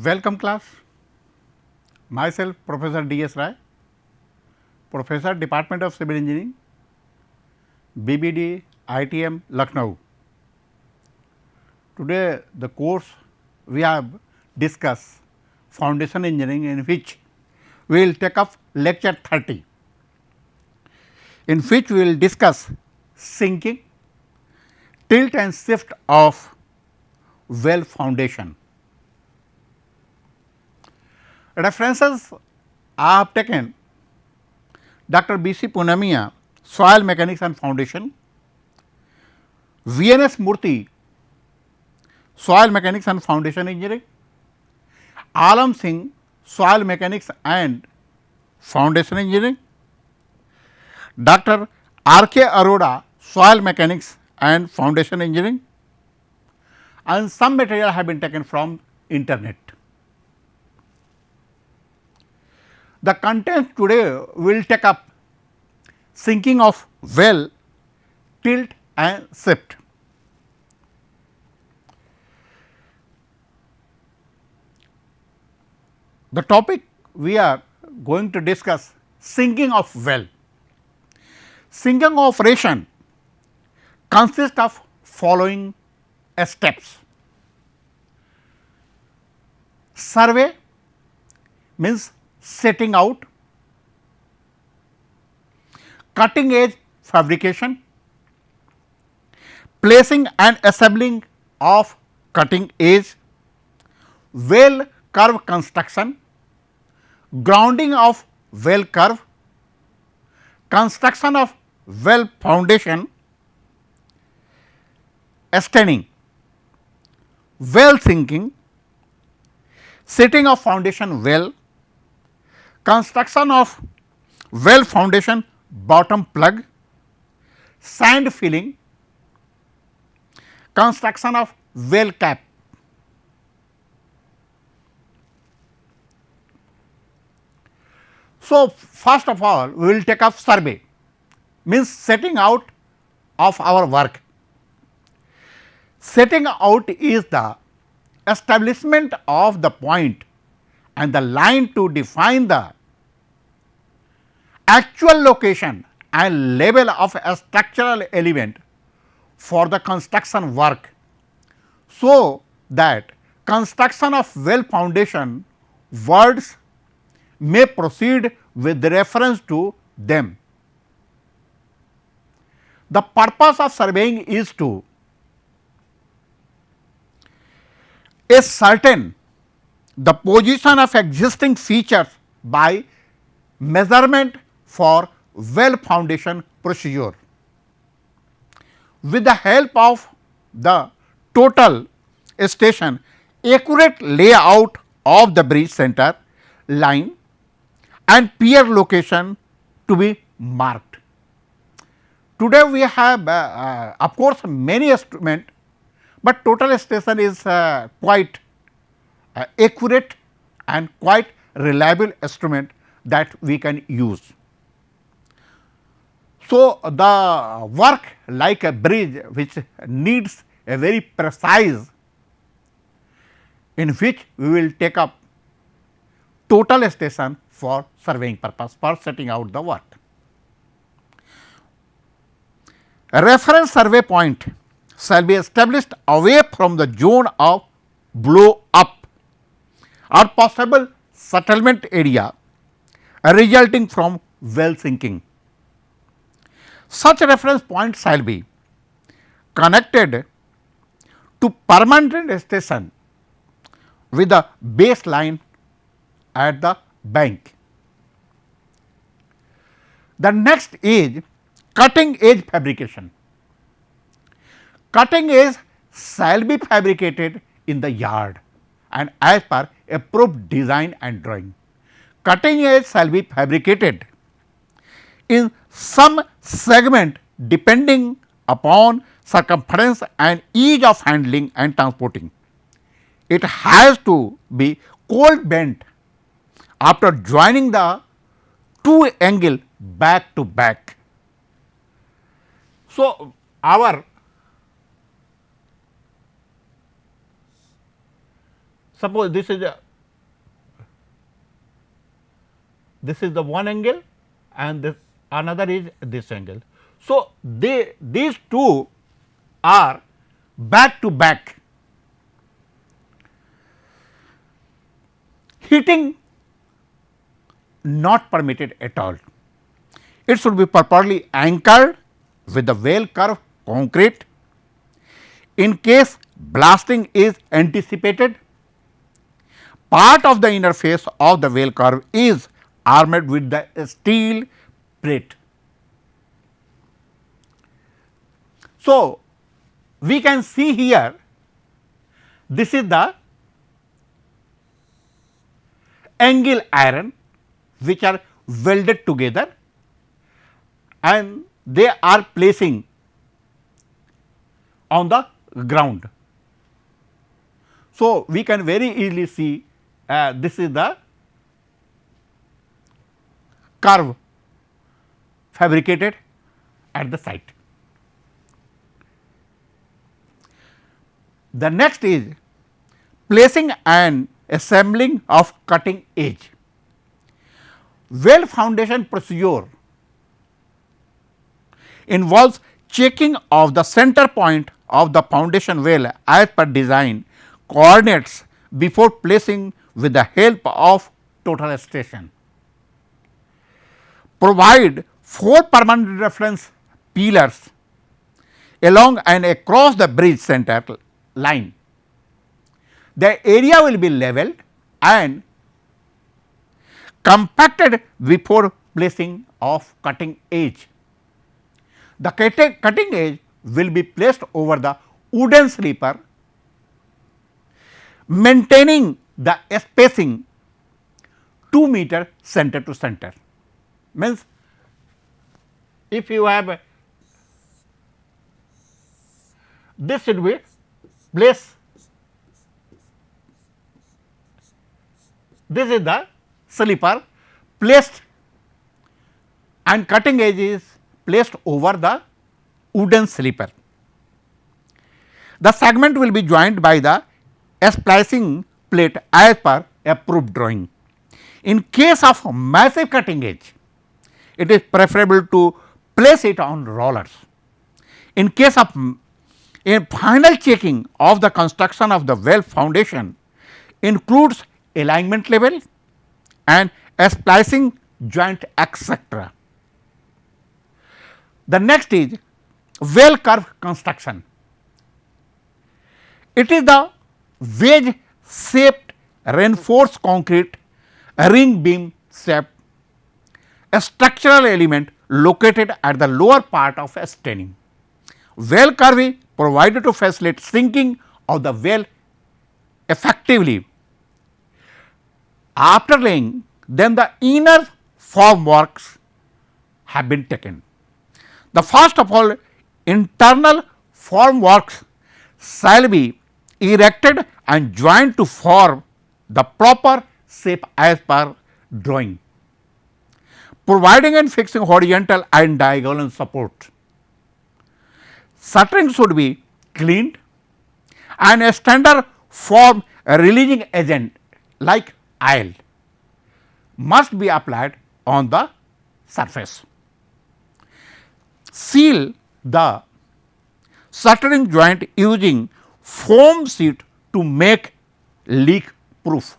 Welcome class, myself Professor D.S. Rai, Professor Department of Civil Engineering, BBD ITM Lucknow. Today the course we have discussed foundation engineering, in which we will take up lecture 30, in which we will discuss sinking, tilt and shift of well foundation. References I have taken Dr. B.C. Punamiya, Soil Mechanics and Foundation, V.N.S. Murthy, Soil Mechanics and Foundation Engineering, Alam Singh, Soil Mechanics and Foundation Engineering, Dr. R.K. Arora, Soil Mechanics and Foundation Engineering, and some material have been taken from internet. The content today will take up sinking of well, tilt and shift. The topic we are going to discuss sinking of well. Sinking operation consists of following steps. Survey means setting out, cutting edge fabrication, placing and assembling of cutting edge, well curve construction, grounding of well curve, construction of well foundation, staining, well sinking, setting of foundation well, construction of well foundation bottom plug, sand filling, construction of well cap. So, first of all we will take up survey, means setting out of our work. Setting out is the establishment of the point and the line to define the actual location and level of a structural element for the construction work, so that construction of well foundation words may proceed with reference to them. The purpose of surveying is to ascertain the position of existing features by measurement for well foundation procedure. With the help of the total station, accurate layout of the bridge center line and pier location to be marked. Today we have of course many instruments, but total station is quite accurate and quite reliable instrument that we can use. So, the work like a bridge which needs a very precise, in which we will take up total station for surveying purpose, for setting out the work. A reference survey point shall be established away from the zone of blow up or possible settlement area resulting from well sinking. Such reference point shall be connected to permanent station with a baseline at the bank. The next is cutting edge fabrication. Cutting edge shall be fabricated in the yard and as per approved design and drawing. Cutting edge shall be fabricated in some segment depending upon circumference and ease of handling and transporting. It has to be cold bent after joining the two angle back to back. So, our suppose this is a this is the one angle and this another is this angle. So, these two are back to back. Heating not permitted at all. It should be properly anchored with the well curved concrete. In case blasting is anticipated, part of the inner face of the well curve is armed with the steel plate. So, we can see here this is the angle iron which are welded together and they are placing on the ground. So, we can very easily see this is the curve fabricated at the site. The next is placing and assembling of cutting edge. Well foundation procedure involves checking of the center point of the foundation well as per design coordinates before placing with the help of total station. Provide 4 permanent reference pillars along and across the bridge center line. The area will be leveled and compacted before placing of cutting edge. The cutting edge will be placed over the wooden sleeper, maintaining the spacing 2 meter center to center. Means if you have this should be placed, this is the sleeper placed and cutting edge is placed over the wooden sleeper. The segment will be joined by the splicing plate as per approved drawing. In case of massive cutting edge, it is preferable to place it on rollers. In case of a final checking of the construction of the well foundation includes alignment level and splicing joint etc. The next is well curve construction. It is the wedge shaped reinforced concrete ring beam shape, a structural element located at the lower part of a staining. Well curve is provided to facilitate sinking of the well effectively. After laying, then the inner formworks have been taken. The first of all, internal formworks shall be erected and joined to form the proper shape as per drawing, providing and fixing horizontal and diagonal support. Shuttering should be cleaned and a standard form releasing agent like oil must be applied on the surface. Seal the shuttering joint using foam sheet to make leak proof.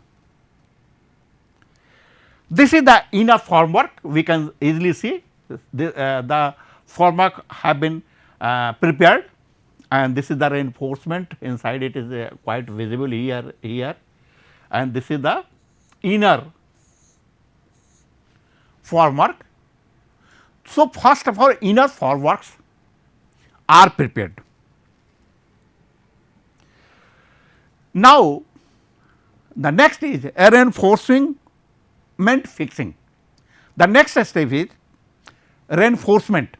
This is the inner formwork. We can easily see the formwork have been prepared and this is the reinforcement inside, it is quite visible here and this is the inner formwork. So, first of all inner formworks are prepared. Now, the next is a reinforcement fixing. The next step is reinforcement.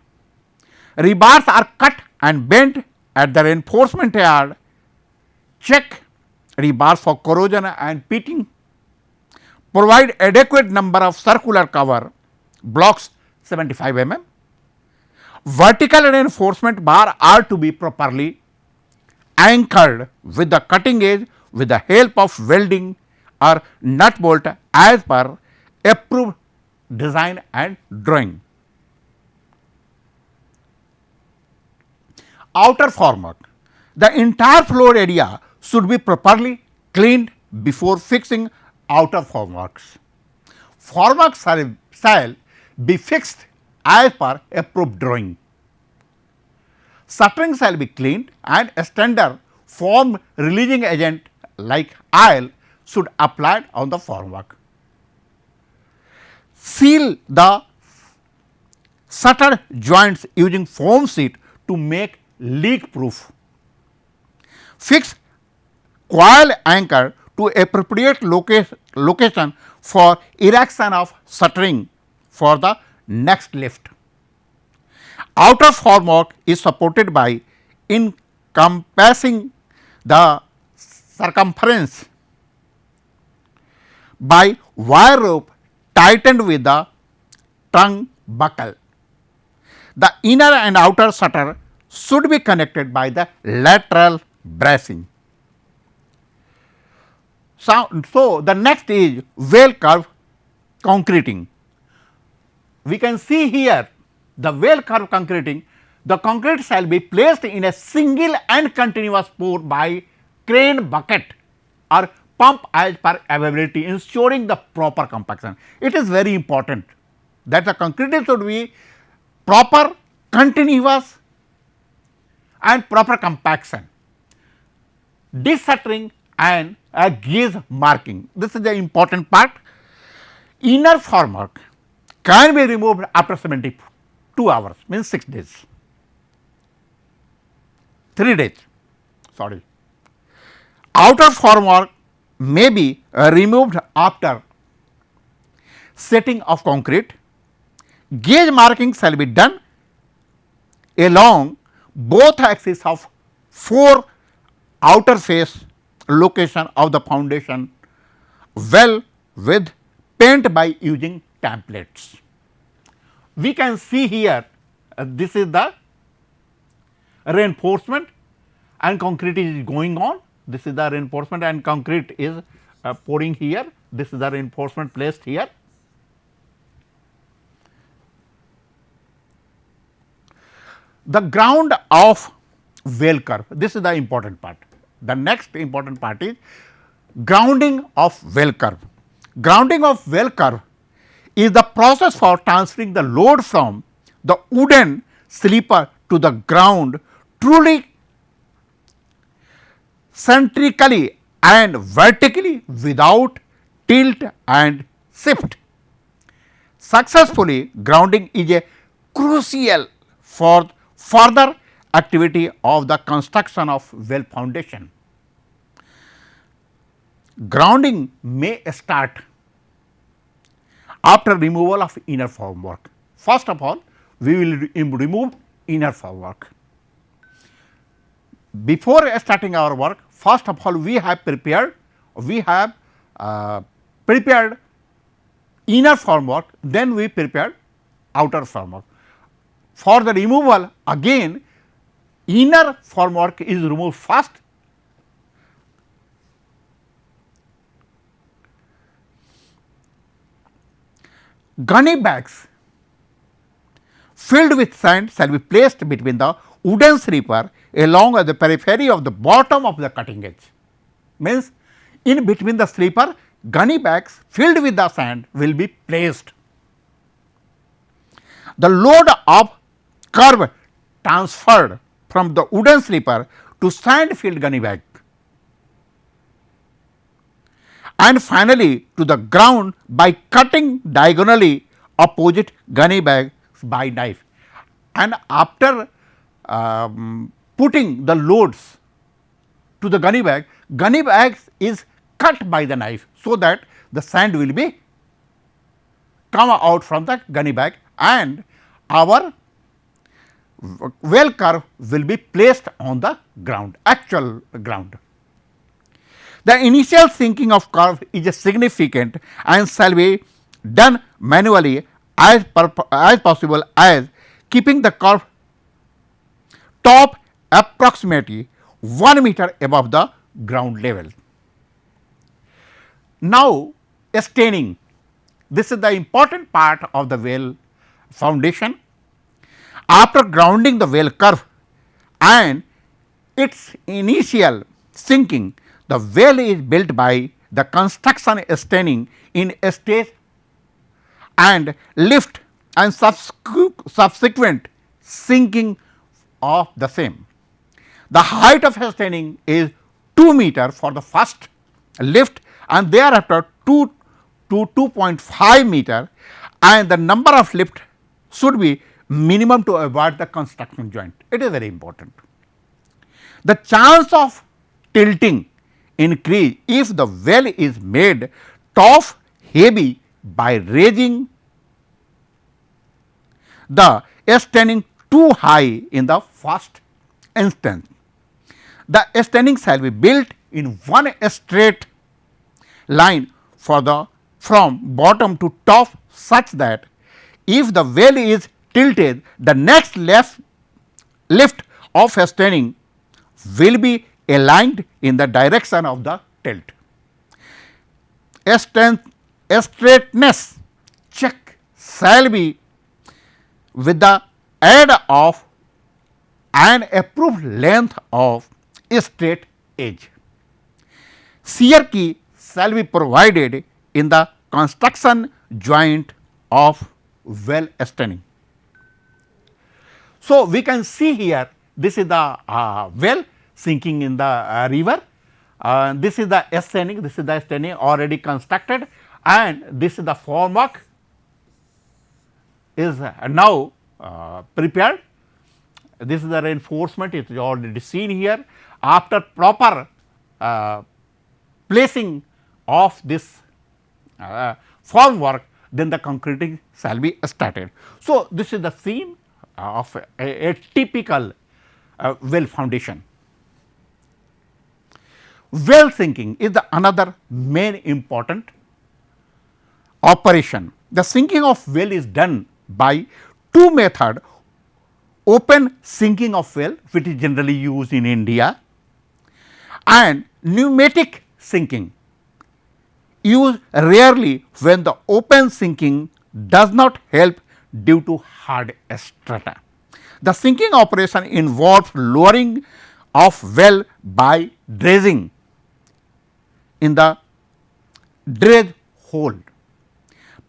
Rebars are cut and bent at the reinforcement yard. Check rebars for corrosion and pitting. Provide adequate number of circular cover blocks 75 mm. Vertical reinforcement bar are to be properly anchored with the cutting edge with the help of welding or nut bolt as per approved design and drawing. Outer formwork. The entire floor area should be properly cleaned before fixing outer formworks. Formworks shall be fixed as per approved drawing. Shuttering shall be cleaned and a standard foam releasing agent like oil should applied on the formwork. Seal the shutter joints using foam sheet to make leak proof. Fix coil anchor to appropriate location for erection of shuttering for the next lift. Outer formwork is supported by encompassing the circumference by wire rope tightened with the tongue buckle. The inner and outer shutter should be connected by the lateral bracing. So, the next is well curve concreting. We can see here the well curve concreting. The concrete shall be placed in a single and continuous pour by crane bucket or pump as per availability, ensuring the proper compaction. It is very important that the concrete should be proper, continuous and proper compaction. Deshuttering and a gauge marking. This is the important part. Inner formwork can be removed after 72 hours, means 6 days, 3 days, sorry. Outer formwork may be removed after setting of concrete. Gauge marking shall be done along both axes of 4 outer face location of the foundation well with paint by using templates. We can see here this is the reinforcement and concrete is going on. This is the reinforcement and concrete is pouring here. This is the reinforcement placed here. The ground of well curve, this is the important part. The next important part is grounding of well curve. Grounding of well curve is the process for transferring the load from the wooden sleeper to the ground truly centrically and vertically without tilt and shift. Successfully grounding is a crucial for further activity of the construction of well foundation. Grounding may start after removal of inner formwork. First of all, we will remove inner formwork. Before starting our work, first of all we have prepared inner formwork, then we prepared outer formwork. For the removal, again inner formwork is removed first, gunny bags filled with sand shall be placed between the wooden sleeper along the periphery of the bottom of the cutting edge. Means in between the sleeper, gunny bags filled with the sand will be placed. The load of curve transferred from the wooden sleeper to sand filled gunny bag and finally to the ground by cutting diagonally opposite gunny bags by knife. And after putting the loads to the gunny bags is cut by the knife, so that the sand will be come out from the gunny bag and our well curve will be placed on the ground, actual ground. The initial sinking of curve is significant and shall be done manually as possible as keeping the curve top approximately 1 meter above the ground level. Now, staining. This is the important part of the well foundation. After grounding the well curve and its initial sinking, the well is built by the construction stemming in a stage and lift and subsequent sinking of the same. The height of sustaining is 2 meter for the first lift and thereafter 2 to 2.5 meter, and the number of lift should be minimum to avoid the construction joint. It is very important. The chance of tilting increase if the well is made top heavy by raising the standing too high in the first instance. The standing shall be built in one straight line for the from bottom to top, such that if the well is tilted, the next lift of standing will be aligned in the direction of the tilt. Straightness check shall be with the aid of an approved length of straight edge. Shear key shall be provided in the construction joint of well standing. So, we can see here this is the well sinking in the river, this is the standing, this is the standing already constructed, and this is the formwork is now prepared. This is the reinforcement, it is already seen here. After proper placing of this formwork, then the concreting shall be started. So, this is the scene of a typical well foundation. Well sinking is the another main important operation. The sinking of well is done by two methods: open sinking of well, which is generally used in India, and pneumatic sinking, used rarely when the open sinking does not help due to hard strata. The sinking operation involves lowering of well by dredging in the dredge hole.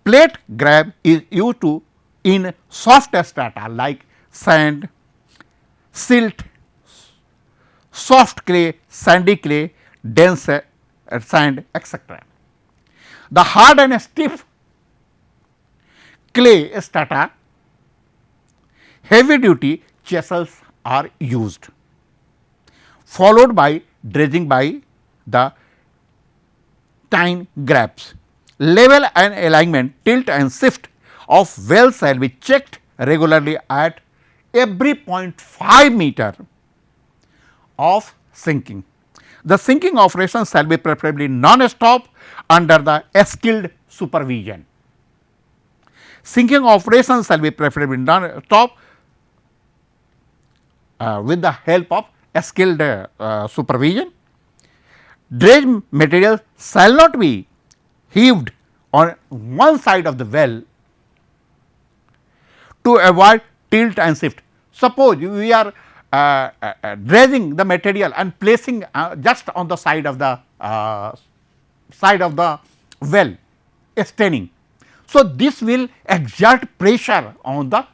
Plate grab is used to in soft strata like sand, silt, soft clay, sandy clay, dense sand, etc. The hard and stiff clay strata, heavy duty chisels are used, followed by dredging by the tine grabs. Level and alignment, tilt and shift of well shall be checked regularly at every 0.5 meter of sinking. The sinking operation shall be preferably non-stop under the skilled supervision. Sinking operations shall be preferably non-stop with the help of skilled supervision. Dredge material shall not be heaved on one side of the well to avoid tilt and shift. Suppose we are dredging the material and placing just on the side of the well staining. So, this will exert pressure on the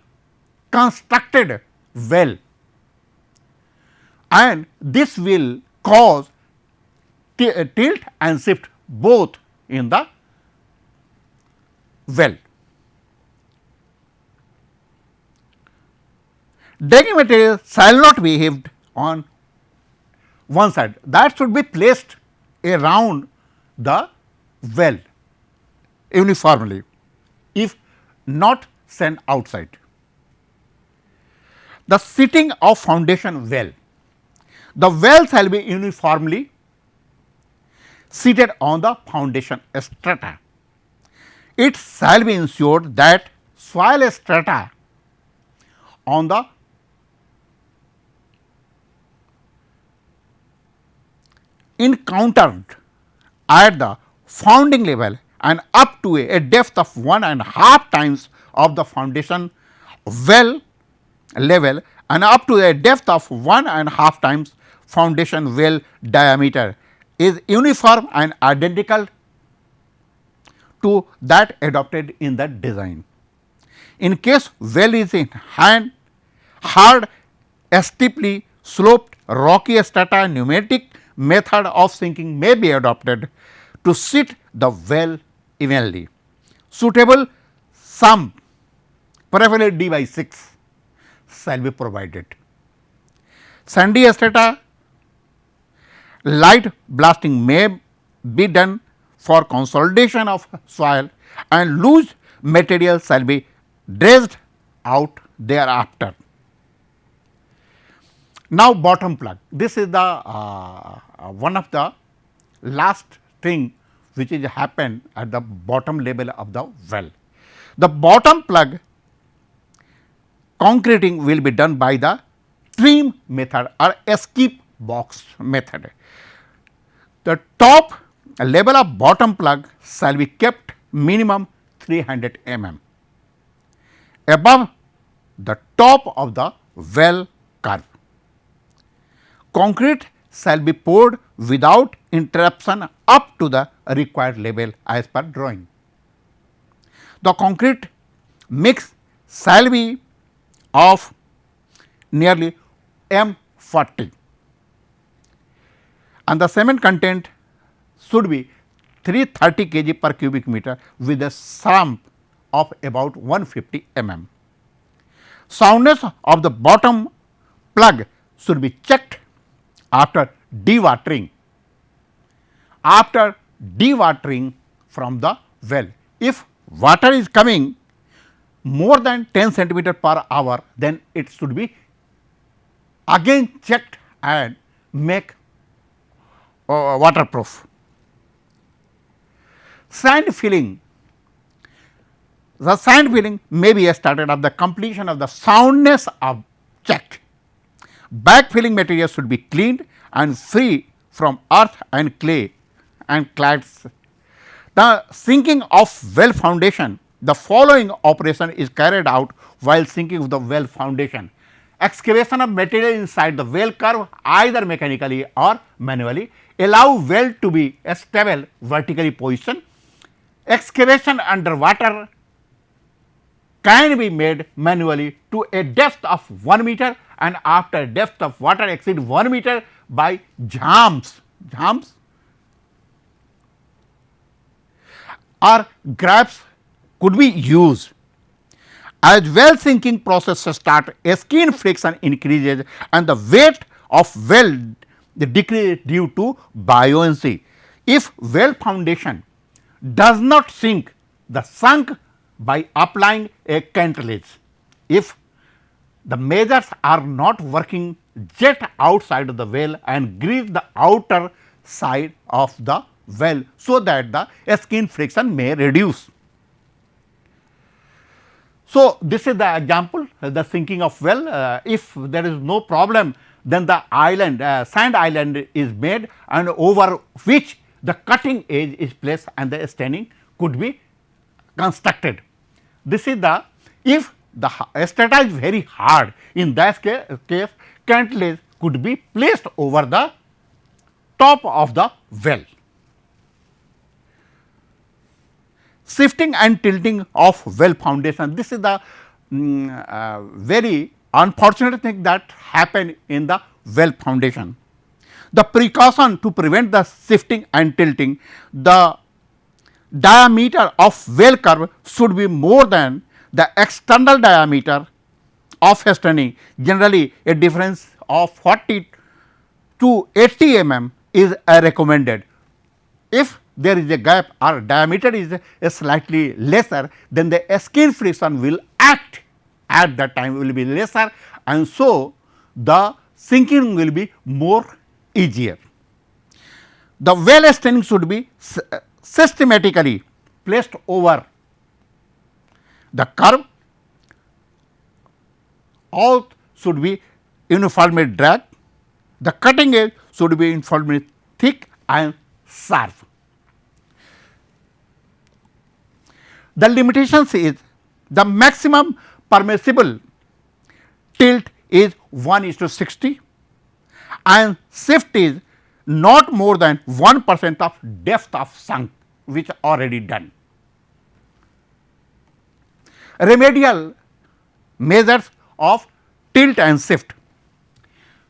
constructed well, and this will cause tilt and shift both in the well. Dredging material shall not be heaved on one side, that should be placed around the well uniformly, if not sent outside. The sitting of foundation well, the well shall be uniformly seated on the foundation strata. It shall be ensured that soil strata on the encountered at the founding level and up to a depth of 1.5 times of the foundation well level and up to a depth of 1.5 times foundation well diameter is uniform and identical to that adopted in the design. In case well is in hard, steeply sloped rocky strata, pneumatic method of sinking may be adopted to sit the well evenly. Suitable sump, preferably d by 6, shall be provided. Sandy strata, light blasting may be done for consolidation of soil and loose material shall be dredged out thereafter. Now, bottom plug, this is the one of the last thing which is happened at the bottom level of the well. The bottom plug concreting will be done by the trim method or escape box method. The top level of bottom plug shall be kept minimum 300 mm above the top of the well curve. Concrete shall be poured without interruption up to the required level as per drawing. The concrete mix shall be of nearly M40 and the cement content should be 330 kg per cubic meter with a sump of about 150 mm. Soundness of the bottom plug should be checked after dewatering. After dewatering from the well, if water is coming more than 10 centimeter per hour, then it should be again checked and make waterproof. Sand filling, the sand filling may be started at the completion of the soundness of check. Backfilling material should be cleaned and free from earth and clay and clads. The sinking of well foundation, the following operation is carried out while sinking the well foundation. Excavation of material inside the well curve either mechanically or manually, allow well to be a stable vertically position. Excavation under water can be made manually to a depth of 1 meter and after depth of water exceed 1 meter by jams or grabs could be used. As well sinking process start, a skin friction increases and the weight of well decreases due to buoyancy. If well foundation does not sink, the sunk by applying a cartilage. If the measures are not working, jet outside of the well and grease the outer side of the well, so that the skin friction may reduce. So, this is the example the sinking of well. If there is no problem, then the island sand island is made and over which the cutting edge is placed and the staining could be constructed. This is the, if the strata is very hard, in that case cartilage could be placed over the top of the well. Shifting and tilting of well foundation, this is the very unfortunate thing that happen in the well foundation. The precaution to prevent the shifting and tilting, the diameter of well curve should be more than the external diameter of staining. Generally, a difference of 40 to 80 mm is recommended. If there is a gap or diameter is slightly lesser, then the skin friction will act at that time will be lesser and so the sinking will be more easier. The well staining should be systematically placed over the curve, all should be uniformly drag, the cutting edge should be uniformly thick and sharp. The limitations is the maximum permissible tilt is 1:60 and shift is not more than 1% of depth of sunk, which already done. Remedial measures of tilt and shift.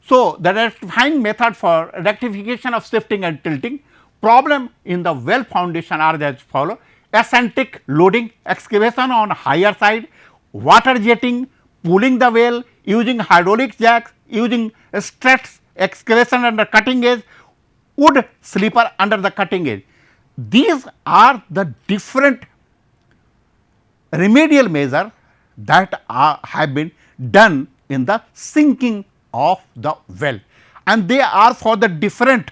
So, the rectifying method for rectification of shifting and tilting problem in the well foundation are as follow: eccentric loading, excavation on higher side, water jetting, pulling the well, using hydraulic jacks, using struts, excavation under cutting edge, wood sleeper under the cutting edge. These are the different remedial measures that have been done in the sinking of the well, and they are for the different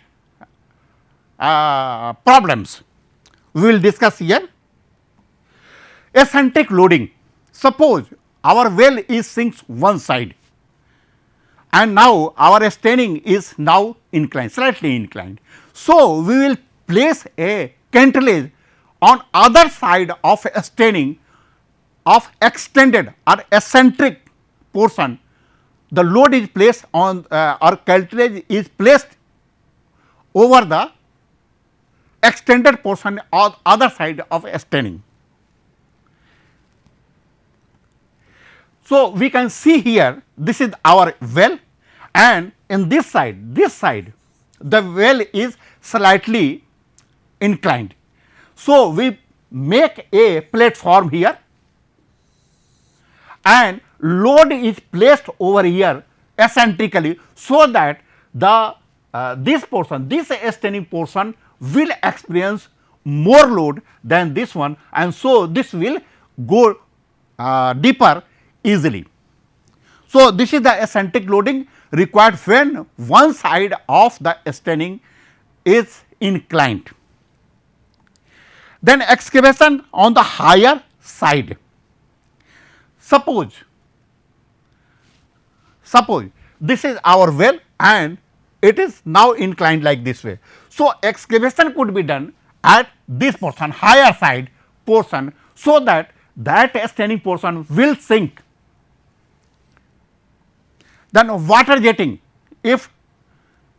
problems we will discuss here. Eccentric loading: suppose our well is sinks one side and now our staining is now inclined, slightly inclined. So, we will place a cantilage on other side of a staining of extended or eccentric portion. The load is placed on or cartilage is placed over the extended portion on other side of staining. So, we can see here this is our well, and in this side the well is slightly inclined. So, we make a platform here and load is placed over here eccentrically, so that the this portion, this staining portion will experience more load than this one, and so this will go deeper easily. So, this is the eccentric loading required when one side of the staining is inclined. Then excavation on the higher side. Suppose this is our well and it is now inclined like this way. So, excavation could be done at this portion, higher side portion, so that staining portion will sink. Then water jetting: if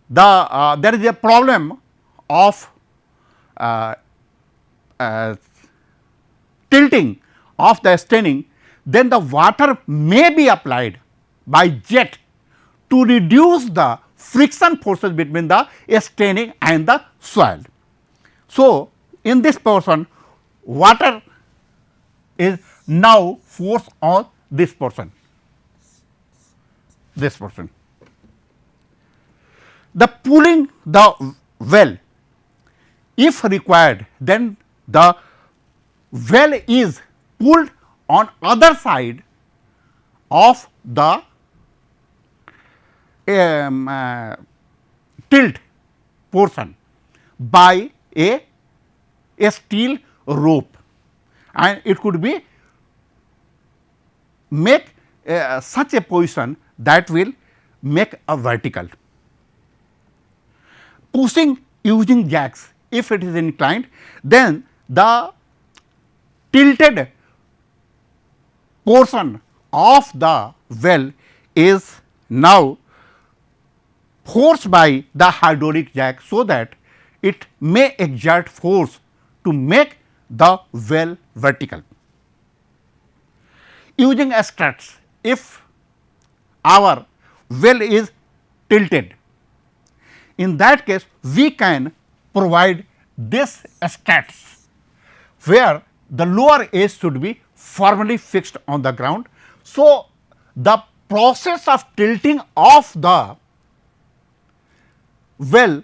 the there is a problem of tilting of the staining, then the water may be applied by jet to reduce the friction forces between the staining and the soil. So, in this portion water is now forced on this portion. The pulling the well, if required, then the well is pulled on other side of the tilt portion by a steel rope, and it could be make such a position that will make a vertical. Pushing using jacks, if it is inclined, then the tilted portion of the well is now forced by the hydraulic jack, so that it may exert force to make the well vertical. Using struts, if our well is tilted, in that case we can provide this struts, where the lower edge should be firmly fixed on the ground. So, the process of tilting of the well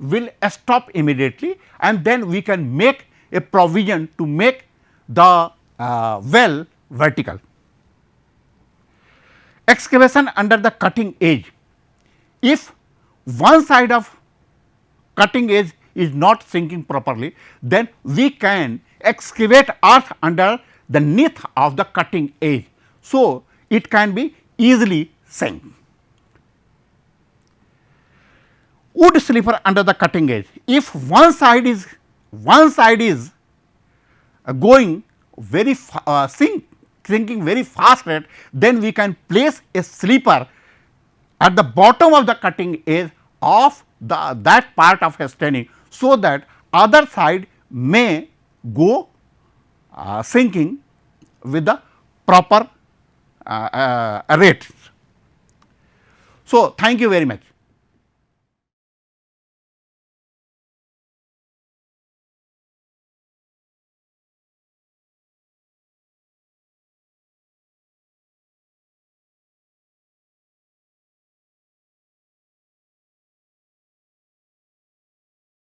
will stop immediately, and then we can make a provision to make the well vertical. Excavation under the cutting edge: if one side of cutting edge is not sinking properly, then we can excavate earth under the neath of the cutting edge. So, it can be easily sink. Wood sleeper under the cutting edge: if one side is going very sinking very fast rate, then we can place a sleeper at the bottom of the cutting edge of that part of staining, so that other side may go sinking with the proper rate. So, thank you very much.